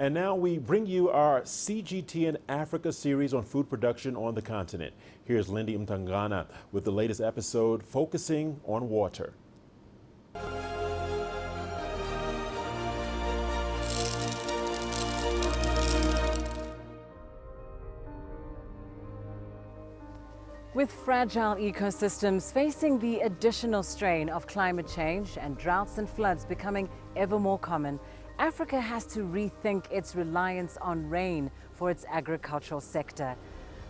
And now we bring you our CGTN Africa series on food production on the continent. Here's Lindy Mtongana with the latest episode focusing on water. With fragile ecosystems facing the additional strain of climate change and droughts and floods becoming ever more common, Africa has to rethink its reliance on rain for its agricultural sector.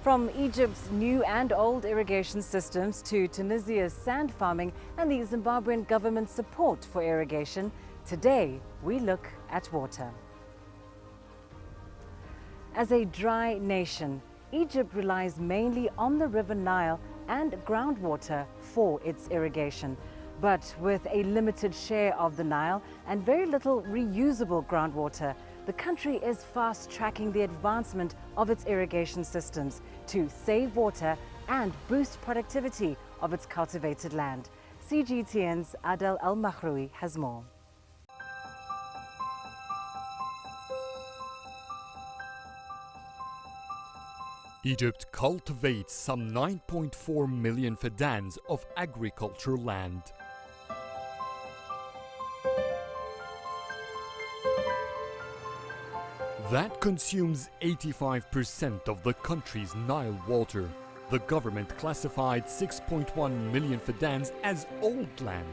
From Egypt's new and old irrigation systems to Tunisia's sand farming and the Zimbabwean government's support for irrigation, today we look at water. As a dry nation, Egypt relies mainly on the River Nile and groundwater for its irrigation. But with a limited share of the Nile and very little reusable groundwater, the country is fast-tracking the advancement of its irrigation systems to save water and boost productivity of its cultivated land. CGTN's Adel Al-Mahroui has more. Egypt cultivates some 9.4 million fadans of agricultural land. That consumes 85% of the country's Nile water. The government classified 6.1 million fadans as old land,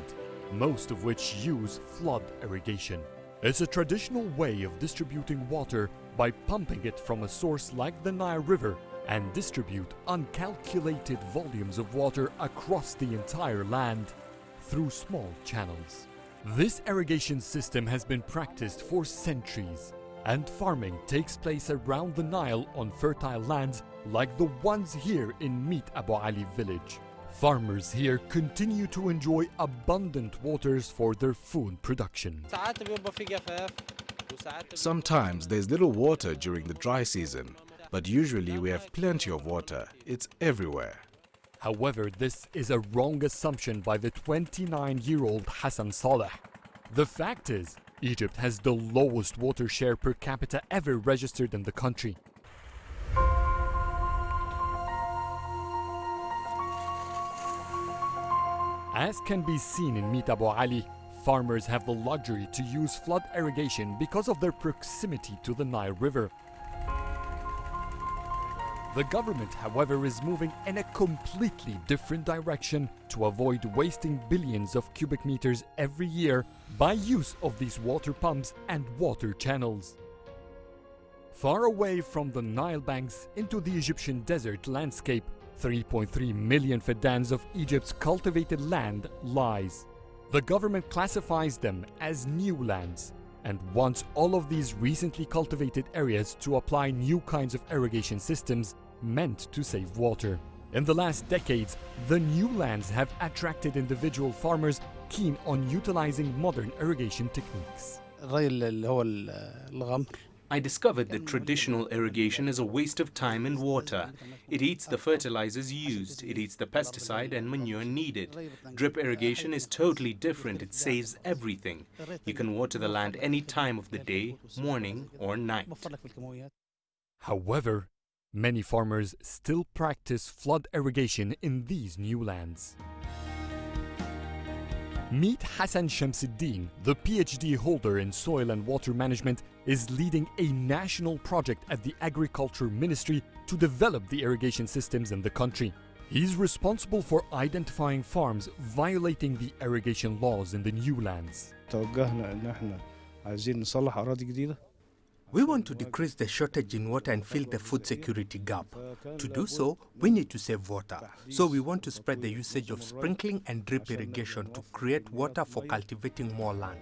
most of which use flood irrigation. It's a traditional way of distributing water by pumping it from a source like the Nile River and distribute uncalculated volumes of water across the entire land through small channels. This irrigation system has been practiced for centuries, and farming takes place around the Nile on fertile lands like the ones here in Meet Abu Ali village. Farmers here continue to enjoy abundant waters for their food production. Sometimes there's little water during the dry season, but usually we have plenty of water. It's everywhere. However, this is a wrong assumption by the 29-year-old Hassan Saleh. The fact is, Egypt has the lowest water share per capita ever registered in the country. As can be seen in Meet Abu Ali, farmers have the luxury to use flood irrigation because of their proximity to the Nile River. The government, however, is moving in a completely different direction to avoid wasting billions of cubic meters every year by use of these water pumps and water channels. Far away from the Nile banks into the Egyptian desert landscape, 3.3 million fadans of Egypt's cultivated land lies. The government classifies them as new lands and wants all of these recently cultivated areas to apply new kinds of irrigation systems meant to save water. In the last decades, the new lands have attracted individual farmers keen on utilizing modern irrigation techniques. I discovered that traditional irrigation is a waste of time and water. It eats the fertilizers used, it eats the pesticide and manure needed. Drip irrigation is totally different. It saves everything. You can water the land any time of the day, morning or night. However, many farmers still practice flood irrigation in these new lands. Meet Hassan Shamsuddin, the PhD holder in soil and water management, is leading a national project at the Agriculture Ministry to develop the irrigation systems in the country. He's responsible for identifying farms violating the irrigation laws in the new lands. We want to decrease the shortage in water and fill the food security gap. To do so, we need to save water. So we want to spread the usage of sprinkling and drip irrigation to create water for cultivating more land.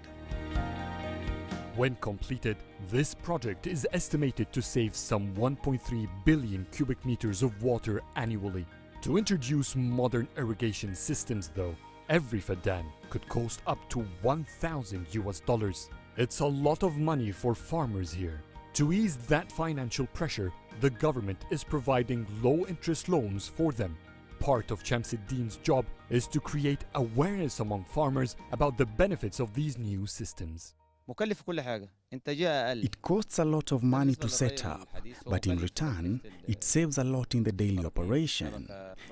When completed, this project is estimated to save some 1.3 billion cubic meters of water annually. To introduce modern irrigation systems, though, every fadan could cost up to $1,000. It's a lot of money for farmers here. To ease that financial pressure, the government is providing low-interest loans for them. Part of Shamsuddin's job is to create awareness among farmers about the benefits of these new systems. مكلف كل حاجة إنتاجية أقل. It costs a lot of money to set up, but in return, it saves a lot in the daily operation.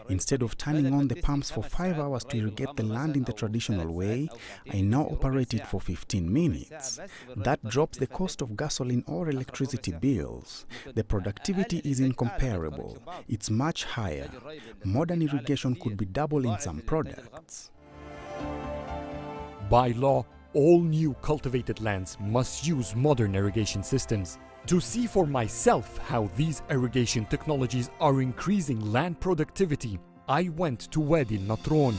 Instead of turning on the pumps for 5 hours to irrigate the land in the traditional way, I now operate it for 15 minutes. That drops the cost of gasoline or electricity bills. The productivity is incomparable. It's much higher. Modern irrigation could be double in some products. By law, all new cultivated lands must use modern irrigation systems. To see for myself how these irrigation technologies are increasing land productivity, I went to Wadi Natron.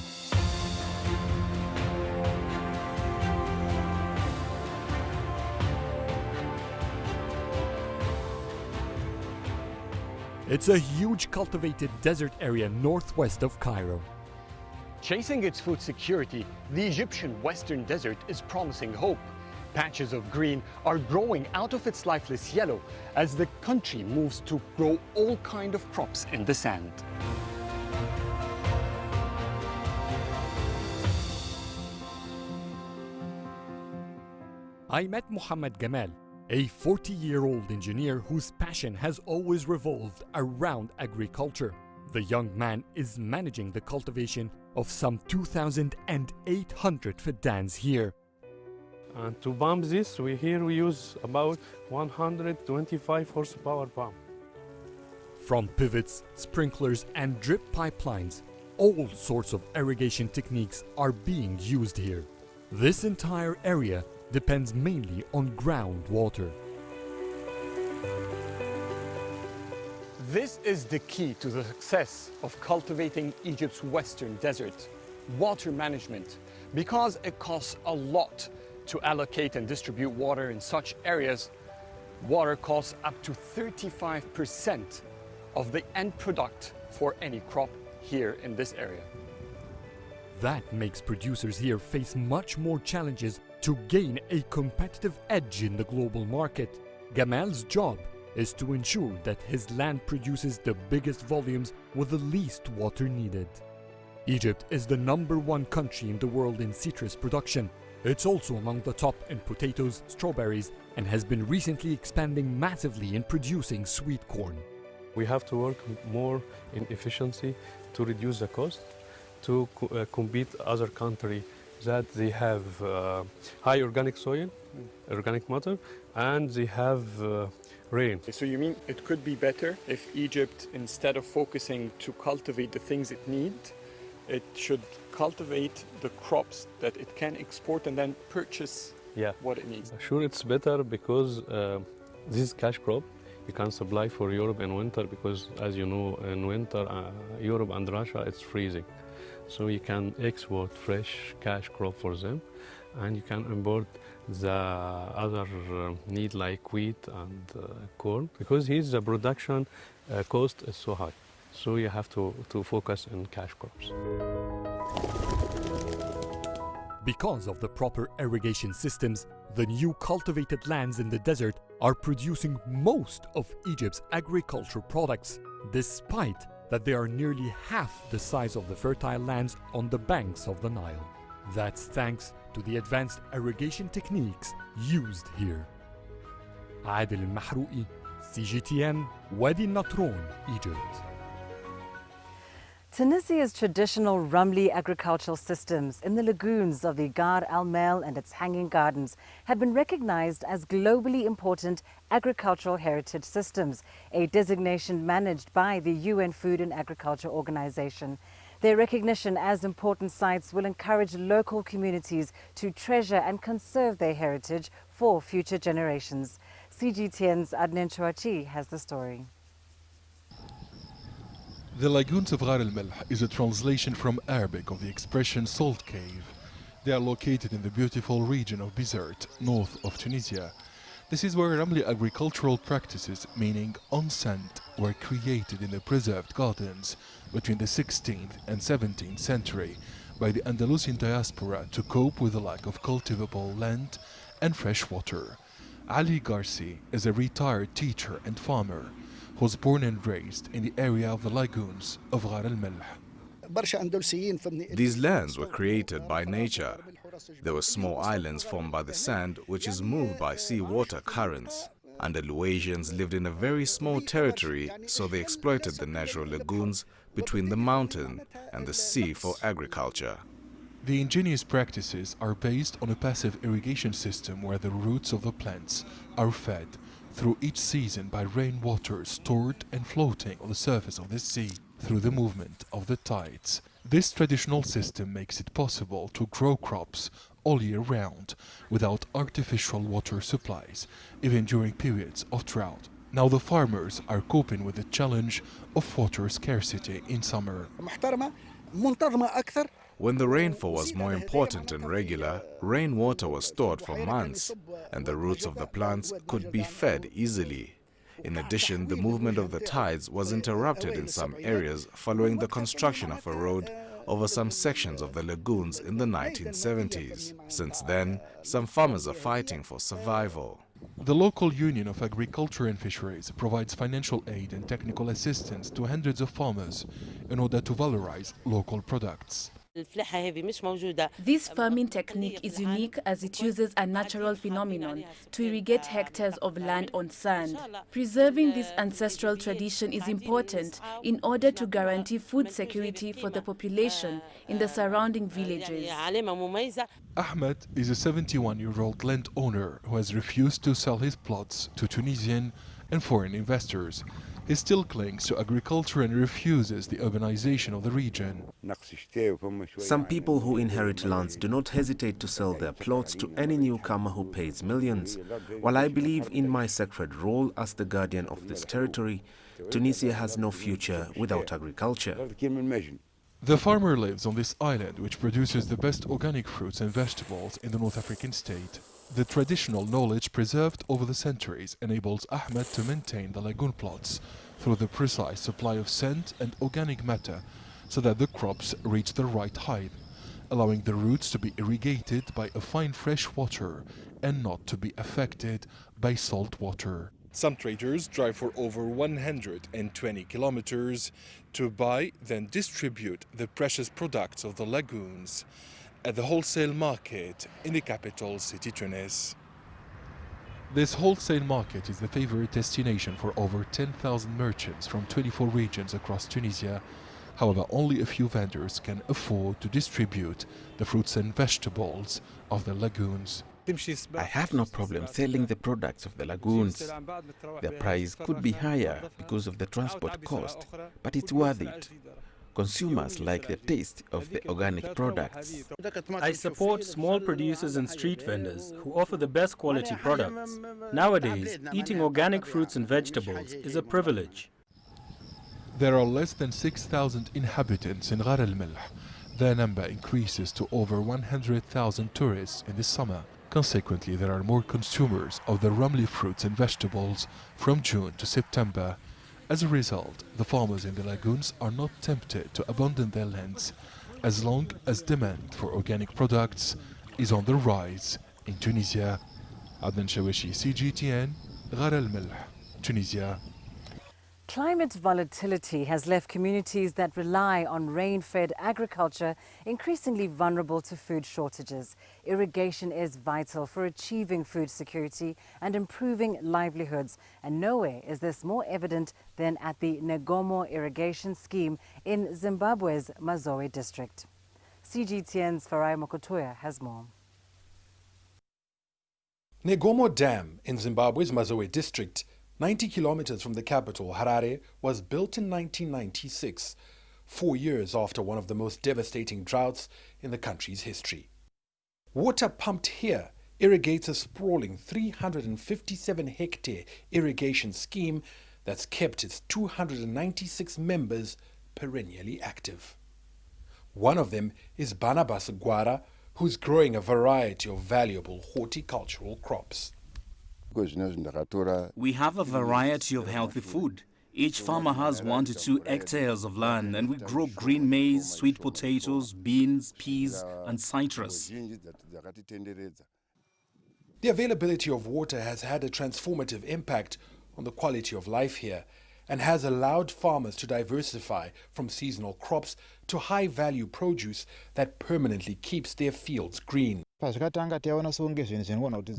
It's a huge cultivated desert area northwest of Cairo. Chasing its food security, the Egyptian Western Desert is promising hope. Patches of green are growing out of its lifeless yellow as the country moves to grow all kinds of crops in the sand. I met Mohammed Gamal, a 40-year-old engineer whose passion has always revolved around agriculture. The young man is managing the cultivation of some 2,800 fidans here. And to pump this, we use about 125 horsepower pump. From pivots, sprinklers, and drip pipelines, all sorts of irrigation techniques are being used here. This entire area depends mainly on groundwater. This is the key to the success of cultivating Egypt's Western Desert: water management. Because it costs a lot to allocate and distribute water in such areas, water costs up to 35% of the end product for any crop here in this area. That makes producers here face much more challenges to gain a competitive edge in the global market. Gamal's job is to ensure that his land produces the biggest volumes with the least water needed. Egypt is the #1 country in the world in citrus production. It's also among the top in potatoes, strawberries, and has been recently expanding massively in producing sweet corn. We have to work more in efficiency to reduce the cost, to compete other countries that they have high organic soil, organic matter, and they have rain. So you mean it could be better if Egypt, instead of focusing to cultivate the things it needs, it should cultivate the crops that it can export and then purchase what it needs? Sure, it's better because this is cash crop. You can supply for Europe in winter because, as you know, in winter, Europe and Russia, it's freezing. So you can export fresh cash crop for them, and you can import the other need like wheat and corn, because here the production cost is so high. So you have to focus on cash crops. Because of the proper irrigation systems, the new cultivated lands in the desert are producing most of Egypt's agricultural products, despite that they are nearly half the size of the fertile lands on the banks of the Nile. That's thanks to the advanced irrigation techniques used here. Adil Al-Mahrouqi, CGTN, Wadi Natron, Egypt. Tunisia's traditional Rumli agricultural systems in the lagoons of the Gar al-Mel and its hanging gardens have been recognized as globally important agricultural heritage systems, a designation managed by the UN Food and Agriculture Organization. Their recognition as important sites will encourage local communities to treasure and conserve their heritage for future generations. CGTN's Adnan Chouachi has the story. The lagoons of Ghar al-Milh is a translation from Arabic of the expression salt cave. They are located in the beautiful region of Bizerte, north of Tunisia. This is where Rumli agricultural practices, meaning on sand, were created in the preserved gardens between the 16th and 17th century by the Andalusian diaspora to cope with the lack of cultivable land and fresh water. Ali Garci is a retired teacher and farmer who was born and raised in the area of the lagoons of Ghar al-Milh. These lands were created by nature. There were small islands formed by the sand, which is moved by seawater currents. Andalusians lived in a very small territory, so they exploited the natural lagoons between the mountain and the sea for agriculture. The ingenious practices are based on a passive irrigation system where the roots of the plants are fed through each season by rainwater stored and floating on the surface of the sea through the movement of the tides. This traditional system makes it possible to grow crops all year round without artificial water supplies, even during periods of drought. Now the farmers are coping with the challenge of water scarcity in summer. When the rainfall was more important and regular, rainwater was stored for months, and the roots of the plants could be fed easily. In addition, the movement of the tides was interrupted in some areas following the construction of a road over some sections of the lagoons in the 1970s. Since then, some farmers are fighting for survival. The local Union of Agriculture and Fisheries provides financial aid and technical assistance to hundreds of farmers in order to valorize local products. This farming technique is unique as it uses a natural phenomenon to irrigate hectares of land on sand. Preserving this ancestral tradition is important in order to guarantee food security for the population in the surrounding villages. Ahmed is a 71-year-old landowner who has refused to sell his plots to Tunisian and foreign investors. He still clings to agriculture and refuses the urbanization of the region. Some people who inherit lands do not hesitate to sell their plots to any newcomer who pays millions. While I believe in my sacred role as the guardian of this territory, Tunisia has no future without agriculture. The farmer lives on this island, which produces the best organic fruits and vegetables in the North African state. The traditional knowledge preserved over the centuries enables Ahmed to maintain the lagoon plots through the precise supply of sand and organic matter so that the crops reach the right height, allowing the roots to be irrigated by a fine fresh water and not to be affected by salt water. Some traders drive for over 120 kilometers to buy, then distribute the precious products of the lagoons at the wholesale market in the capital city Tunis. This wholesale market is the favorite destination for over 10,000 merchants from 24 regions across Tunisia. However, only a few vendors can afford to distribute the fruits and vegetables of the lagoons. I have no problem selling the products of the lagoons. The price could be higher because of the transport cost, but it's worth it. Consumers like the taste of the organic products. I support small producers and street vendors who offer the best quality products. Nowadays, eating organic fruits and vegetables is a privilege. There are less than 6,000 inhabitants in Ghar al-Milh. Their number increases to over 100,000 tourists in the summer. Consequently, there are more consumers of the Ramli fruits and vegetables from June to September. As a result, the farmers in the lagoons are not tempted to abandon their lands as long as demand for organic products is on the rise in Tunisia. Adnan Shawishi, CGTN, Ghar al-Milh, Tunisia. Climate volatility has left communities that rely on rain-fed agriculture increasingly vulnerable to food shortages. Irrigation is vital for achieving food security and improving livelihoods, and nowhere is this more evident than at the Negomo irrigation scheme in Zimbabwe's Mazowe district. CGTN's Farai Mokotoya has more. Negomo Dam in Zimbabwe's Mazowe district, 90 kilometers from the capital, Harare, was built in 1996, 4 years after one of the most devastating droughts in the country's history. Water pumped here irrigates a sprawling 357-hectare irrigation scheme that's kept its 296 members perennially active. One of them is Barnabas Gwara, who's growing a variety of valuable horticultural crops. We have a variety of healthy food. Each farmer has 1 to 2 hectares of land, and we grow green maize, sweet potatoes, beans, peas, and citrus. The availability of water has had a transformative impact on the quality of life here and has allowed farmers to diversify from seasonal crops to high-value produce that permanently keeps their fields green.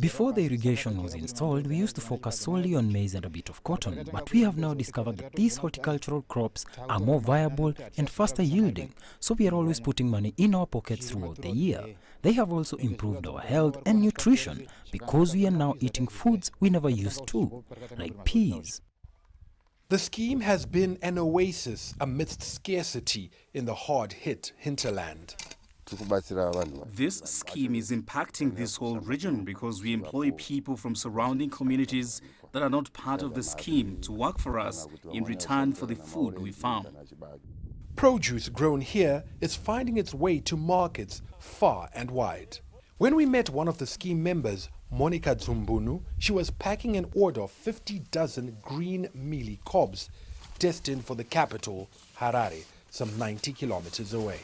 Before the irrigation was installed, we used to focus solely on maize and a bit of cotton, but we have now discovered that these horticultural crops are more viable and faster yielding, so we are always putting money in our pockets throughout the year. They have also improved our health and nutrition because we are now eating foods we never used to, like peas. The scheme has been an oasis amidst scarcity in the hard-hit hinterland. This scheme is impacting this whole region because we employ people from surrounding communities that are not part of the scheme to work for us in return for the food we farm. Produce grown here is finding its way to markets far and wide. When we met one of the scheme members, Monica Zumbunu, she was packing an order of 50 dozen green mealy cobs destined for the capital, Harare, some 90 kilometers away.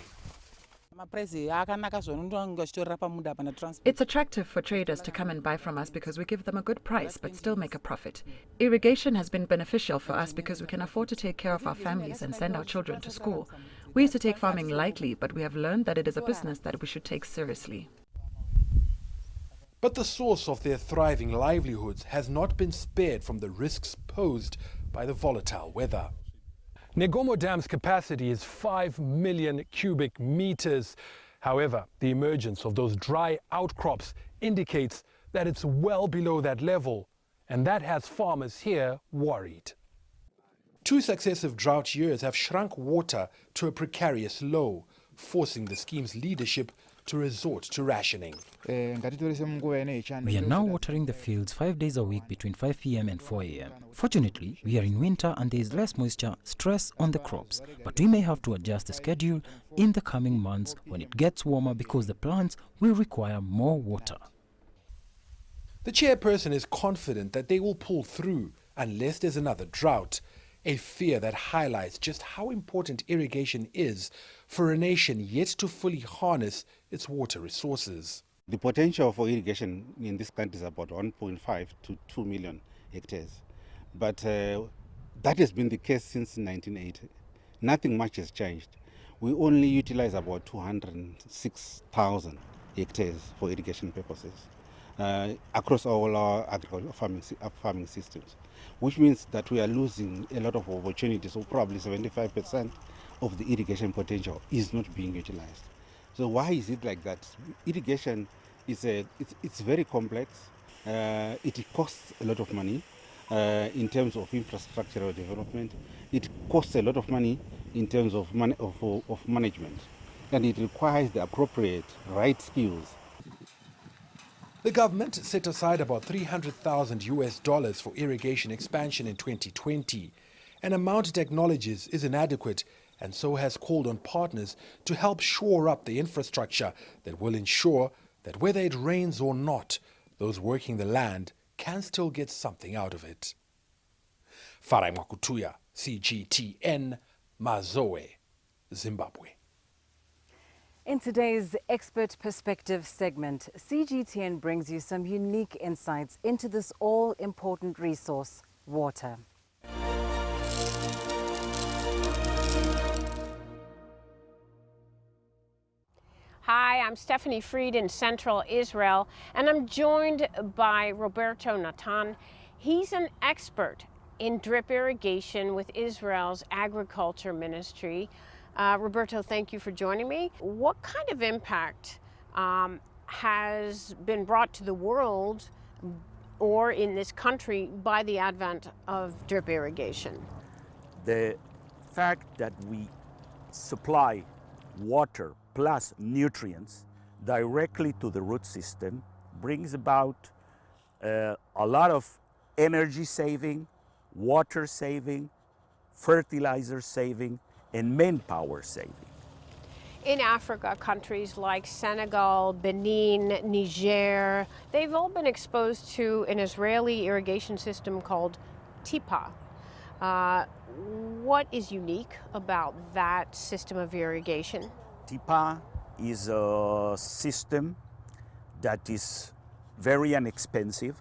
It's attractive for traders to come and buy from us because we give them a good price but still make a profit. Irrigation has been beneficial for us because we can afford to take care of our families and send our children to school. We used to take farming lightly, but we have learned that it is a business that we should take seriously. But the source of their thriving livelihoods has not been spared from the risks posed by the volatile weather. Negomo Dam's capacity is 5 million cubic meters. However, the emergence of those dry outcrops indicates that it's well below that level, and that has farmers here worried. 2 successive drought years have shrunk water to a precarious low, forcing the scheme's leadership to resort to rationing. We are now watering the fields 5 days a week between 5 p.m. and 4 a.m. Fortunately, we are in winter and there is less moisture stress on the crops, but we may have to adjust the schedule in the coming months when it gets warmer because the plants will require more water. The chairperson is confident that they will pull through unless there's another drought, a fear that highlights just how important irrigation is for a nation yet to fully harness its water resources. The potential for irrigation in this country is about 1.5 to 2 million hectares. But that has been the case since 1980. Nothing much has changed. We only utilize about 206,000 hectares for irrigation purposes across all our agricultural farming systems, which means that we are losing a lot of opportunities, so probably 75% of the irrigation potential is not being utilized. So why is it like that? Irrigation is it's very complex. It costs a lot of money in terms of infrastructural development. It costs a lot of money in terms of management, and it requires the appropriate right skills. The government set aside about $300,000 for irrigation expansion in 2020, an amount it acknowledges is inadequate, and so has called on partners to help shore up the infrastructure that will ensure that whether it rains or not, those working the land can still get something out of it. Farai Mwakutuya, CGTN, Mazoe, Zimbabwe. In today's Expert Perspective segment, CGTN brings you some unique insights into this all-important resource, water. Hi, I'm Stephanie Fried in Central Israel, and I'm joined by Roberto Natan. He's an expert in drip irrigation with Israel's Agriculture Ministry. Roberto, thank you for joining me. What kind of impact has been brought to the world or in this country by the advent of drip irrigation? The fact that we supply water plus nutrients directly to the root system brings about a lot of energy saving, water saving, fertilizer saving, and manpower saving. In Africa, countries like Senegal, Benin, Niger, they've all been exposed to an Israeli irrigation system called TIPA. What is unique about that system of irrigation? TIPA is a system that is very inexpensive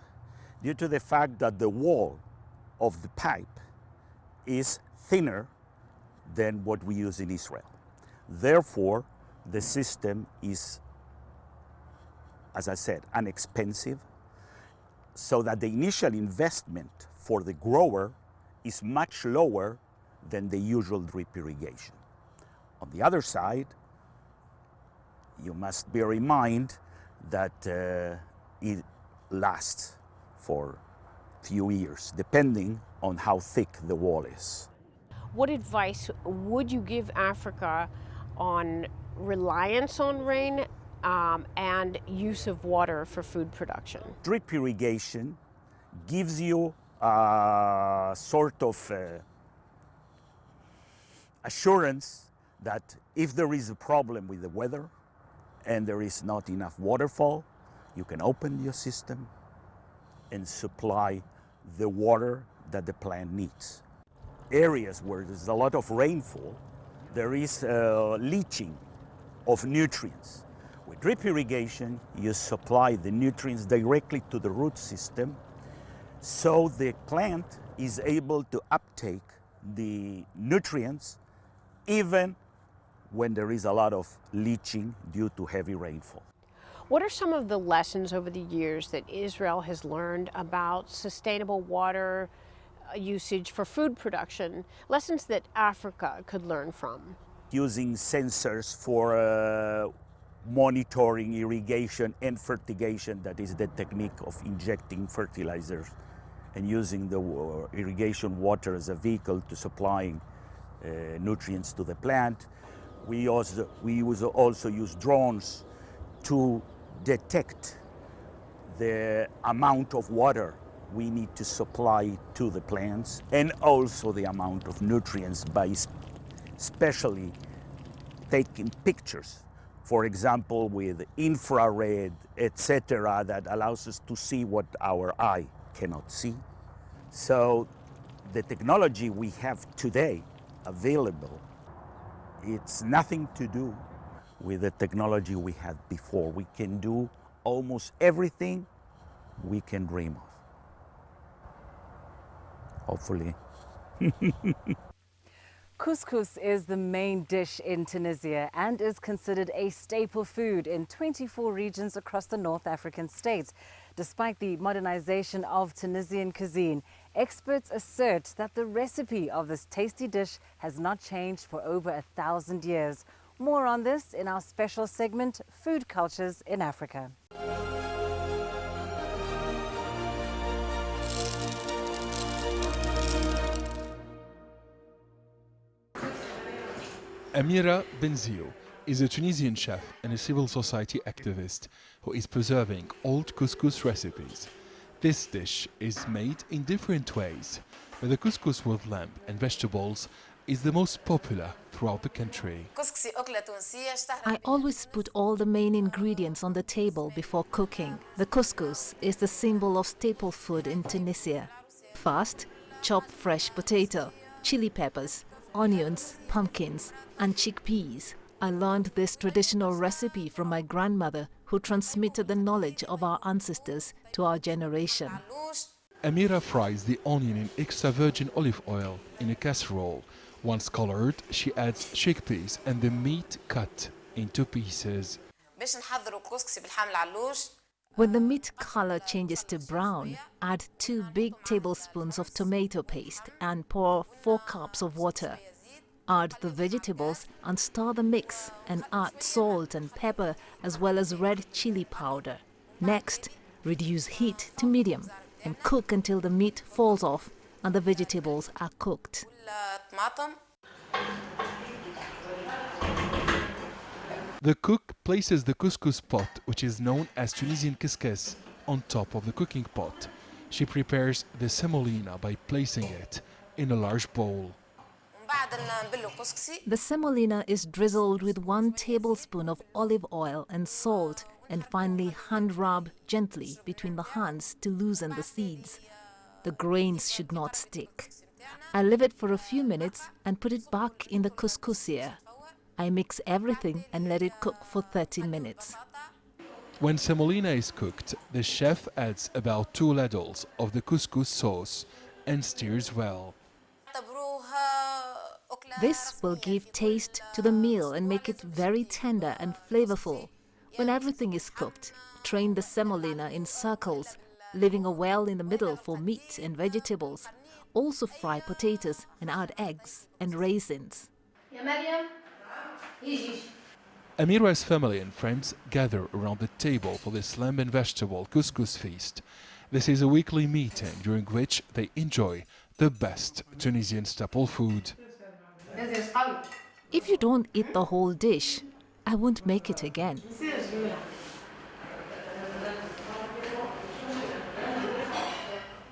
due to the fact that the wall of the pipe is thinner than what we use in Israel. Therefore, the system is as I said, inexpensive, so that the initial investment for the grower is much lower than the usual drip irrigation. On the other side, you must bear in mind that it lasts for few years, depending on how thick the wall is. What advice would you give Africa on reliance on rain and use of water for food production? Drip irrigation gives you a sort of assurance that if there is a problem with the weather and there is not enough waterfall, you can open your system and supply the water that the plant needs. Areas where there's a lot of rainfall, there is leaching of nutrients. With drip irrigation, you supply the nutrients directly to the root system, so the plant is able to uptake the nutrients even when there is a lot of leaching due to heavy rainfall. What are some of the lessons over the years that Israel has learned about sustainable water usage for food production, lessons that Africa could learn from? Using sensors for monitoring irrigation and fertigation, that is the technique of injecting fertilizers and using the irrigation water as a vehicle to supplying nutrients to the plant. We also use drones to detect the amount of water we need to supply to the plants, and also the amount of nutrients by especially taking pictures, for example, with infrared, etc., that allows us to see what our eye cannot see. So the technology we have today available, it's nothing to do with the technology we had before. We can do almost everything we can dream of. Hopefully. Couscous is the main dish in Tunisia and is considered a staple food in 24 regions across the North African states. Despite the modernization of Tunisian cuisine, experts assert that the recipe of this tasty dish has not changed for over 1,000 years. More on this in our special segment, Food Cultures in Africa. Amira Benzio is a Tunisian chef and a civil society activist who is preserving old couscous recipes. This dish is made in different ways, but the couscous with lamb and vegetables is the most popular throughout the country. I always put all the main ingredients on the table before cooking. The couscous is the symbol of staple food in Tunisia. First, chop fresh potato, chili peppers, onions, pumpkins, and chickpeas. I learned this traditional recipe from my grandmother, who transmitted the knowledge of our ancestors to our generation. Amira fries the onion in extra virgin olive oil in a casserole. Once colored, she adds chickpeas and the meat cut into pieces. When the meat color changes to brown, add 2 big tablespoons of tomato paste and pour 4 cups of water. Add the vegetables and stir the mix, and add salt and pepper as well as red chili powder. Next, reduce heat to medium and cook until the meat falls off and the vegetables are cooked. The cook places the couscous pot, which is known as Tunisian Couscous, on top of the cooking pot. She prepares the semolina by placing it in a large bowl. The semolina is drizzled with 1 tablespoon of olive oil and salt, and finally hand rub gently between the hands to loosen the seeds. The grains should not stick. I leave it for a few minutes and put it back in the couscousier. I mix everything and let it cook for 30 minutes. When semolina is cooked, the chef adds about 2 ladles of the couscous sauce and stirs well. This will give taste to the meal and make it very tender and flavorful. When everything is cooked, train the semolina in circles, leaving a well in the middle for meat and vegetables. Also fry potatoes and add eggs and raisins. Amira's family and friends gather around the table for this lamb and vegetable couscous feast. This is a weekly meeting during which they enjoy the best Tunisian staple food. If you don't eat the whole dish, I won't make it again.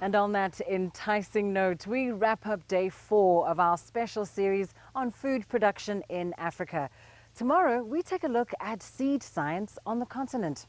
And on that enticing note, we wrap up day 4 of our special series on food production in Africa. Tomorrow, we take a look at seed science on the continent.